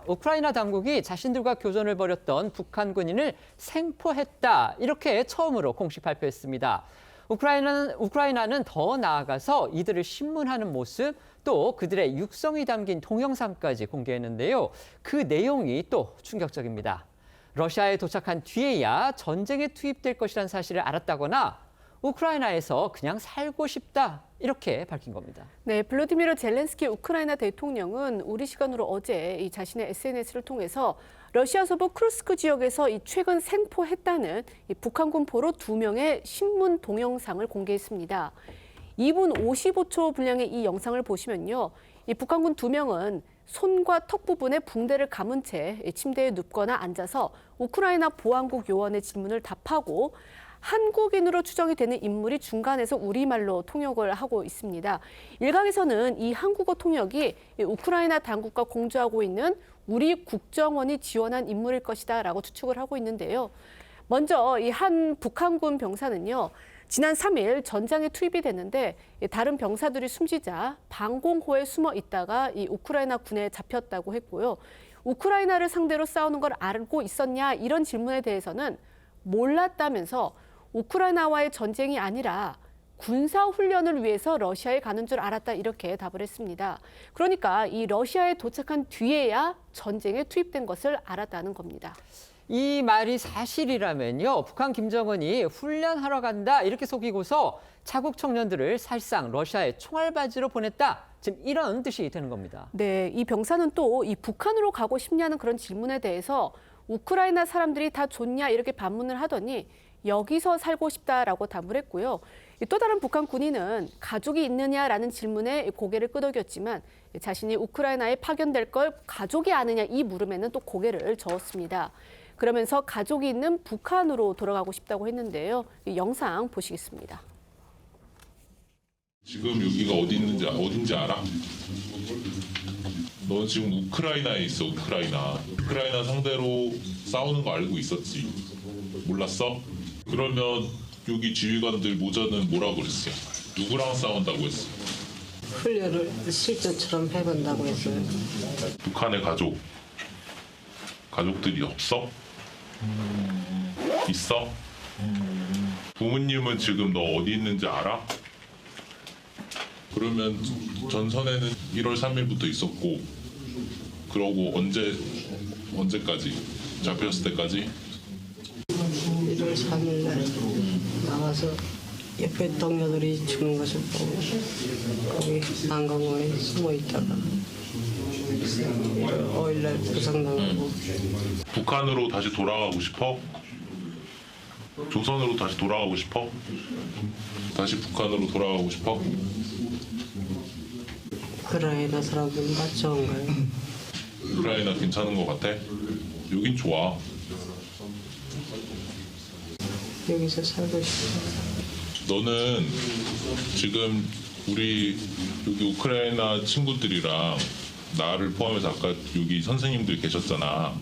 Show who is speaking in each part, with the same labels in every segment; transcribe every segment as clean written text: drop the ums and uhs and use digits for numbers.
Speaker 1: 우크라이나 당국이 자신들과 교전을 벌였던 북한 군인을 생포했다. 이렇게 처음으로 공식 발표했습니다. 우크라이나는 더 나아가서 이들을 신문하는 모습, 또 그들의 육성이 담긴 동영상까지 공개했는데요. 그 내용이 또 충격적입니다. 러시아에 도착한 뒤에야 전쟁에 투입될 것이라는 사실을 알았다거나 우크라이나에서 그냥 살고 싶다 이렇게 밝힌 겁니다.
Speaker 2: 네, 블라디미르 젤렌스키 우크라이나 대통령은 우리 시간으로 어제 이 자신의 SNS를 통해서 러시아 서부 크루스크 지역에서 이 최근 생포했다는 이 북한군 포로 2명의 신문 동영상을 공개했습니다. 2분 55초 분량의 이 영상을 보시면요, 이 북한군 2명은 손과 턱 부분에 붕대를 감은 채 침대에 눕거나 앉아서 우크라이나 보안국 요원의 질문을 답하고 한국인으로 추정이 되는 인물이 중간에서 우리말로 통역을 하고 있습니다. 일각에서는 이 한국어 통역이 우크라이나 당국과 공조하고 있는 우리 국정원이 지원한 인물일 것이다라고 추측을 하고 있는데요. 먼저 이 한 북한군 병사는요, 지난 3일 전장에 투입이 됐는데 다른 병사들이 숨지자 방공호에 숨어 있다가 이 우크라이나 군에 잡혔다고 했고요. 우크라이나를 상대로 싸우는 걸 알고 있었냐 이런 질문에 대해서는 몰랐다면서 우크라이나와의 전쟁이 아니라 군사훈련을 위해서 러시아에 가는 줄 알았다 이렇게 답을 했습니다. 그러니까 이 러시아에 도착한 뒤에야 전쟁에 투입된 것을 알았다는 겁니다.
Speaker 1: 이 말이 사실이라면요, 북한 김정은이 훈련하러 간다 이렇게 속이고서 자국 청년들을 사실상 러시아에 총알바지로 보냈다. 지금 이런 뜻이 되는 겁니다.
Speaker 2: 네, 이 병사는 또 이 북한으로 가고 싶냐는 그런 질문에 대해서 우크라이나 사람들이 다 좋냐 이렇게 반문을 하더니 여기서 살고 싶다라고 답을 했고요. 또 다른 북한 군인은 가족이 있느냐라는 질문에 고개를 끄덕였지만 자신이 우크라이나에 파견될 걸 가족이 아느냐 이 물음에는 또 고개를 저었습니다. 그러면서 가족이 있는 북한으로 돌아가고 싶다고 했는데요. 이 영상 보시겠습니다.
Speaker 3: 지금 여기가 어딘지 알아? 넌 지금 우크라이나에 있어, 우크라이나. 우크라이나 상대로 싸우는 거 알고 있었지? 몰랐어? 그러면 여기 지휘관들 모자는 뭐라고 그랬어? 누구랑 싸운다고 했어?
Speaker 4: 훈련을 실전처럼 해본다고 했어요.
Speaker 3: 북한의 가족들이 없어? 있어? 부모님은 지금 너 어디 있는지 알아? 그러면 전선에는 1월 3일부터 있었고, 그러고 언제까지? 잡혔을 때까지?
Speaker 4: 1월 3일 날 나와서 옆에 동료들이 죽는 것을 보고 거기 한강공원에 숨어 있다가 5일 날 부상당하고.
Speaker 3: 북한으로 다시 돌아가고 싶어? 조선으로 다시 돌아가고 싶어? 다시 북한으로 돌아가고 싶어?
Speaker 4: 우크라이나 사람들 맞춰온가요?
Speaker 3: 우크라이나 괜찮은 것 같아? 여긴 좋아.
Speaker 4: 여기서 살고 싶어요.
Speaker 3: 너는 지금 우리 여기 우크라이나 친구들이랑 나를 포함해서 아까 여기 선생님들 계셨잖아.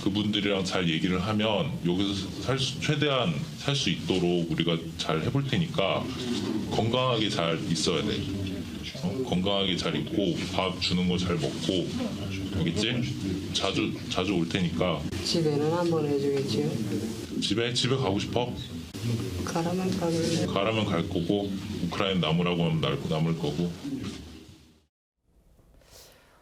Speaker 3: 그분들이랑 잘 얘기를 하면 여기서 최대한 살 수 있도록 우리가 잘 해볼 테니까 건강하게 잘 있어야 돼. 건강하게 잘 있고 밥 주는 거 잘 먹고, 알겠지? 자주 올 테니까.
Speaker 4: 집에는 한번 해주겠지요?
Speaker 3: 집에 가고 싶어?
Speaker 4: 가라면 가면.
Speaker 3: 가라면 갈 거고, 우크라이나 남으라고 하면 남을 거고.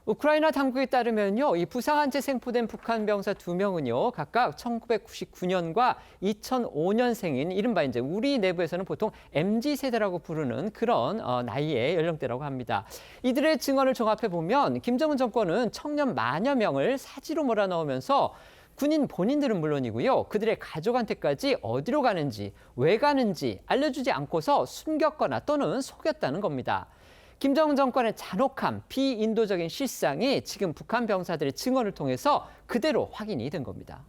Speaker 1: 우크라이나 당국에 따르면요, 이 부상한 채 생포된 북한 병사 2명은요, 각각 1999년과 2005년생인 이른바 이제 우리 내부에서는 보통 MZ 세대라고 부르는 그런 나이의 연령대라고 합니다. 이들의 증언을 종합해 보면 김정은 정권은 청년 만여 명을 사지로 몰아넣으면서 군인 본인들은 물론이고요, 그들의 가족한테까지 어디로 가는지, 왜 가는지 알려주지 않고서 숨겼거나 또는 속였다는 겁니다. 김정은 정권의 잔혹함, 비인도적인 실상이 지금 북한 병사들의 증언을 통해서 그대로 확인이 된 겁니다.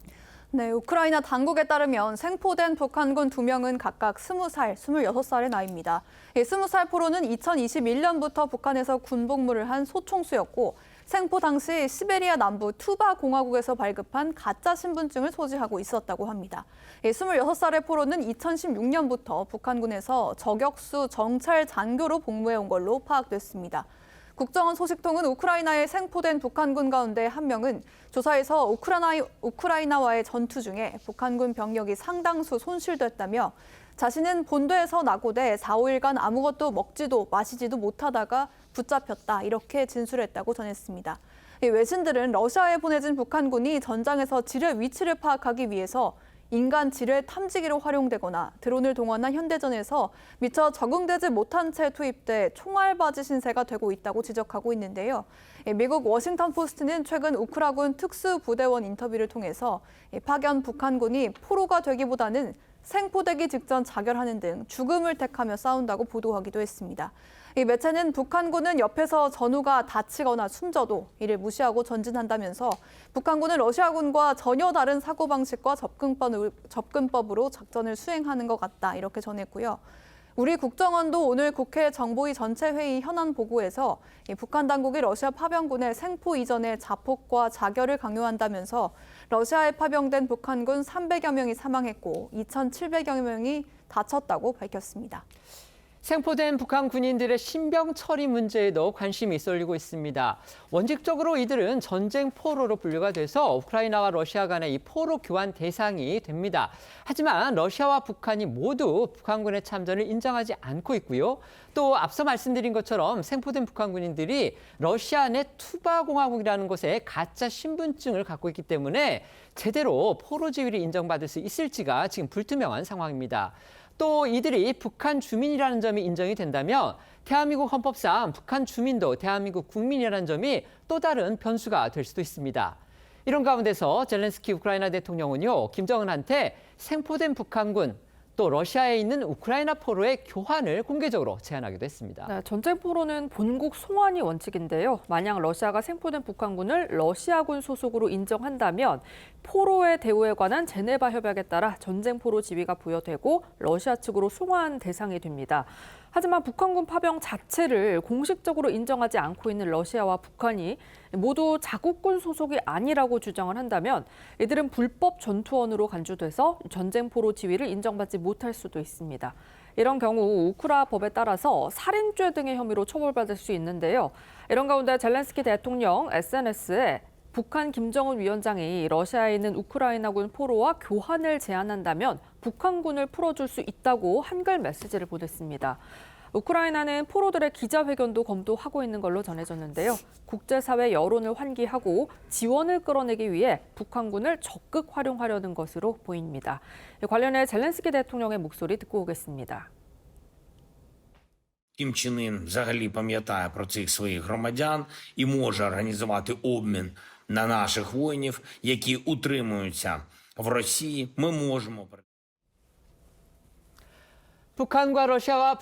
Speaker 5: 네, 우크라이나 당국에 따르면 생포된 북한군 2명은 각각 20살, 26살의 나이입니다. 20살 포로는 2021년부터 북한에서 군복무를 한 소총수였고 생포 당시 시베리아 남부 투바 공화국에서 발급한 가짜 신분증을 소지하고 있었다고 합니다. 26살의 포로는 2016년부터 북한군에서 저격수 정찰 장교로 복무해온 걸로 파악됐습니다. 국정원 소식통은 우크라이나에 생포된 북한군 가운데 한 명은 조사에서 우크라이나와의 전투 중에 북한군 병력이 상당수 손실됐다며 자신은 본도에서 낙오돼 4, 5일간 아무것도 먹지도 마시지도 못하다가 붙잡혔다 이렇게 진술했다고 전했습니다. 외신들은 러시아에 보내진 북한군이 전장에서 지뢰 위치를 파악하기 위해서 인간 지뢰 탐지기로 활용되거나 드론을 동원한 현대전에서 미처 적응되지 못한 채 투입돼 총알바지 신세가 되고 있다고 지적하고 있는데요. 미국 워싱턴 포스트는 최근 우크라군 특수부대원 인터뷰를 통해서 파견 북한군이 포로가 되기보다는 생포되기 직전 자결하는 등 죽음을 택하며 싸운다고 보도하기도 했습니다. 이 매체는 북한군은 옆에서 전우가 다치거나 숨져도 이를 무시하고 전진한다면서 북한군은 러시아군과 전혀 다른 사고방식과 접근법으로 작전을 수행하는 것 같다 이렇게 전했고요. 우리 국정원도 오늘 국회 정보위 전체회의 현안 보고에서 북한 당국이 러시아 파병군의 생포 이전의 자폭과 자결을 강요한다면서 러시아에 파병된 북한군 300여 명이 사망했고 2,700여 명이 다쳤다고 밝혔습니다.
Speaker 1: 생포된 북한 군인들의 신병 처리 문제에도 관심이 쏠리고 있습니다. 원칙적으로 이들은 전쟁 포로로 분류가 돼서 우크라이나와 러시아 간의 이 포로 교환 대상이 됩니다. 하지만 러시아와 북한이 모두 북한군의 참전을 인정하지 않고 있고요. 또 앞서 말씀드린 것처럼 생포된 북한 군인들이 러시아 내 투바공화국이라는 곳에 가짜 신분증을 갖고 있기 때문에 제대로 포로 지위를 인정받을 수 있을지가 지금 불투명한 상황입니다. 또 이들이 북한 주민이라는 점이 인정이 된다면 대한민국 헌법상 북한 주민도 대한민국 국민이라는 점이 또 다른 변수가 될 수도 있습니다. 이런 가운데서 젤렌스키 우크라이나 대통령은요, 김정은한테 생포된 북한군, 또 러시아에 있는 우크라이나 포로의 교환을 공개적으로 제안하기도 했습니다.
Speaker 6: 네, 전쟁 포로는 본국 송환이 원칙인데요. 만약 러시아가 생포된 북한군을 러시아군 소속으로 인정한다면 포로의 대우에 관한 제네바 협약에 따라 전쟁 포로 지위가 부여되고 러시아 측으로 송환 대상이 됩니다. 하지만 북한군 파병 자체를 공식적으로 인정하지 않고 있는 러시아와 북한이 모두 자국군 소속이 아니라고 주장을 한다면 이들은 불법 전투원으로 간주돼서 전쟁 포로 지위를 인정받지 못할 수도 있습니다. 이런 경우 우크라 법에 따라서 살인죄 등의 혐의로 처벌받을 수 있는데요. 이런 가운데 젤렌스키 대통령 SNS에 북한 김정은 위원장이 러시아에 있는 우크라이나군 포로와 교환을 제안한다면 북한군을 풀어줄 수 있다고 한글 메시지를 보냈습니다. 우크라이나는 포로들의 기자회견도 검토하고 있는 걸로 전해졌는데요. 국제사회 여론을 환기하고 지원을 끌어내기 위해 북한군을 적극 활용하려는 것으로 보입니다. 관련해 젤렌스키 대통령의 목소리 듣고 오겠습니다.
Speaker 7: Кім Чен Ін взагалі пам'ятає про цих своїх громадян і може організувати обмін на наших воїнів, які утримуються в Росії, ми можемо.
Speaker 1: 북한과 러시아가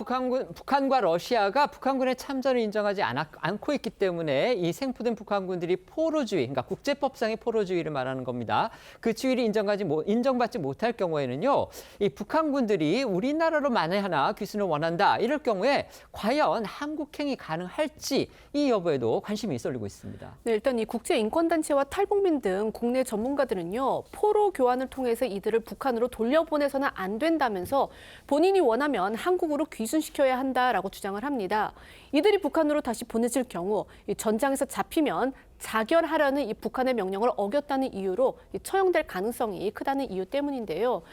Speaker 1: 북한군의 참전을 인정하지 않고 있기 때문에 이 생포된 북한군들이 포로주의, 그러니까 국제법상의 포로주의를 말하는 겁니다. 그 지위를 인정받지 못할 경우에는요, 이 북한군들이 우리나라로 만에 하나 귀순을 원한다 이럴 경우에 과연 한국행이 가능할지 이 여부에도 관심이 쏠리고 있습니다.
Speaker 2: 네, 일단 이 국제인권단체와 탈북민 등 국내 전문가들은요, 포로 교환을 통해서 이들을 북한으로 돌려보내서는 안 된다면서 본인이 원하면 한국으로 귀순시켜야 한다라고 주장을 합니다. 이들이 북한으로 다시 보내질 경우 이 전장에서 잡히면 자결하라는 이 북한의 명령을 어겼다는 이유로 처형될 가능성이 크다는 이유 때문인데요.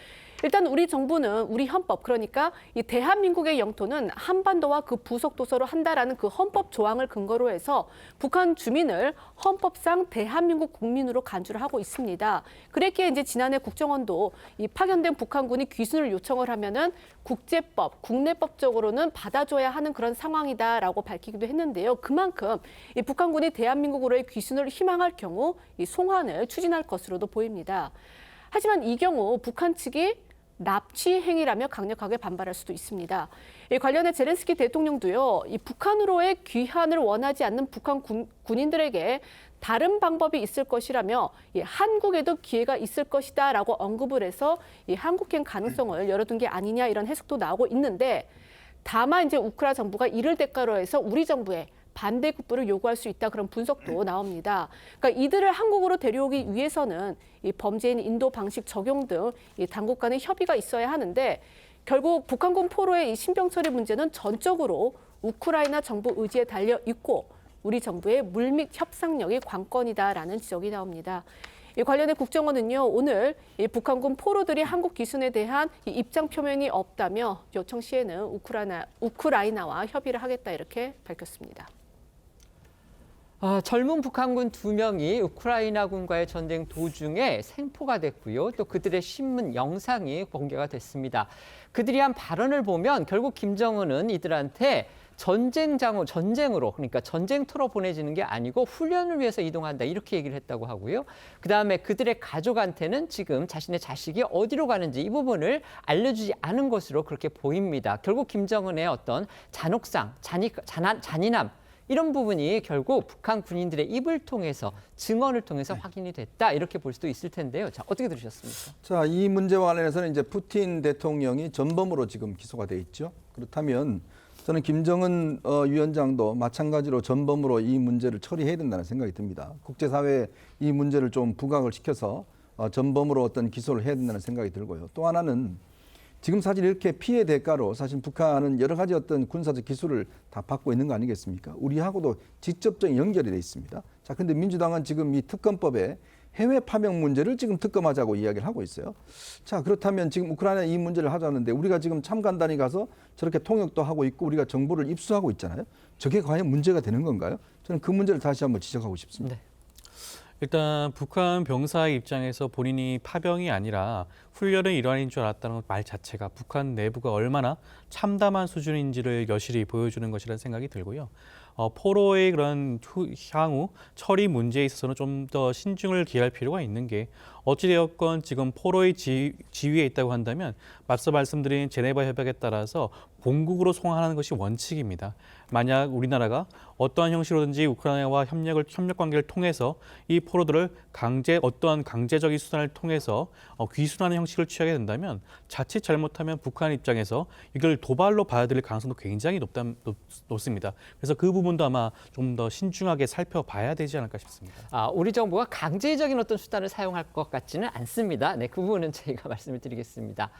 Speaker 2: 일단 우리 정부는 우리 헌법, 그러니까 이 대한민국의 영토는 한반도와 그 부속 도서로 한다라는 그 헌법 조항을 근거로 해서 북한 주민을 헌법상 대한민국 국민으로 간주를 하고 있습니다. 그랬기에 이제 지난해 국정원도 이 파견된 북한군이 귀순을 요청을 하면은 국제법, 국내법적으로는 받아줘야 하는 그런 상황이다라고 밝히기도 했는데요. 그만큼 이 북한군이 대한민국으로의 귀순을 희망할 경우 이 송환을 추진할 것으로도 보입니다. 하지만 이 경우 북한 측이 납치 행위라며 강력하게 반발할 수도 있습니다. 이 관련해 젤렌스키 대통령도요, 이 북한으로의 귀환을 원하지 않는 북한 군인들에게 다른 방법이 있을 것이라며 이 한국에도 기회가 있을 것이다라고 언급을 해서 이 한국행 가능성을 열어둔 게 아니냐 이런 해석도 나오고 있는데, 다만 이제 우크라 정부가 이를 대가로 해서 우리 정부에 반대급부를 요구할 수 있다 그런 분석도 나옵니다. 그러니까 이들을 한국으로 데려오기 위해서는 이 범죄인 인도 방식 적용 등 이 당국 간의 협의가 있어야 하는데, 결국 북한군 포로의 이 신병 처리 문제는 전적으로 우크라이나 정부 의지에 달려 있고 우리 정부의 물밑 협상력이 관건이다라는 지적이 나옵니다. 이 관련해 국정원은요, 오늘 이 북한군 포로들이 한국 기순에 대한 이 입장 표명이 없다며 요청 시에는 우크라이나와 협의를 하겠다 이렇게 밝혔습니다.
Speaker 1: 젊은 북한군 2명이 우크라이나군과의 전쟁 도중에 생포가 됐고요. 또 그들의 신문 영상이 공개가 됐습니다. 그들이 한 발언을 보면 결국 김정은은 이들한테 전쟁으로 그러니까 전쟁터로 보내지는 게 아니고 훈련을 위해서 이동한다 이렇게 얘기를 했다고 하고요. 그다음에 그들의 가족한테는 지금 자신의 자식이 어디로 가는지 이 부분을 알려주지 않은 것으로 그렇게 보입니다. 결국 김정은의 어떤 잔혹상, 잔인함 이런 부분이 결국 북한 군인들의 입을 통해서 증언을 통해서 확인이 됐다 이렇게 볼 수도 있을 텐데요. 자, 어떻게 들으셨습니까?
Speaker 8: 자, 이 문제와 관련해서는 이제 푸틴 대통령이 전범으로 지금 기소가 돼 있죠. 그렇다면 저는 김정은 위원장도 마찬가지로 전범으로 이 문제를 처리해야 된다는 생각이 듭니다. 국제사회에 이 문제를 좀 부각을 시켜서 전범으로 어떤 기소를 해야 된다는 생각이 들고요. 또 하나는 지금 사실 이렇게 피해 대가로 사실 북한은 여러 가지 어떤 군사적 기술을 다 받고 있는 거 아니겠습니까? 우리하고도 직접적인 연결이 돼 있습니다. 자, 근데 민주당은 지금 이 특검법에 해외 파병 문제를 지금 특검하자고 이야기를 하고 있어요. 자, 그렇다면 지금 우크라이나 이 문제를 하자는데 우리가 지금 참관단이 가서 저렇게 통역도 하고 있고 우리가 정보를 입수하고 있잖아요. 저게 과연 문제가 되는 건가요? 저는 그 문제를 다시 한번 지적하고 싶습니다.
Speaker 1: 네.
Speaker 9: 일단 북한 병사의 입장에서 본인이 파병이 아니라 훈련의 일환인 줄 알았다는 말 자체가 북한 내부가 얼마나 참담한 수준인지를 여실히 보여주는 것이라는 생각이 들고요. 포로의 그런 향후 처리 문제에 있어서는 좀 더 신중을 기할 필요가 있는 게 어찌되었건 지금 포로의 지위에 있다고 한다면 앞서 말씀드린 제네바 협약에 따라서 본국으로 송환하는 것이 원칙입니다. 만약 우리나라가 어떠한 형식으로든지 우크라이나와 협력 관계를 통해서 이 포로들을 어떠한 강제적인 수단을 통해서 귀순하는 형식을 취하게 된다면 자칫 잘못하면 북한 입장에서 이걸 도발로 받아들일 가능성도 굉장히 높습니다. 그래서 그 부분도 아마 좀 더 신중하게 살펴봐야 되지 않을까 싶습니다.
Speaker 1: 우리 정부가 강제적인 어떤 수단을 사용할 것 같지는 않습니다. 네, 그 부분은 저희가 말씀을 드리겠습니다.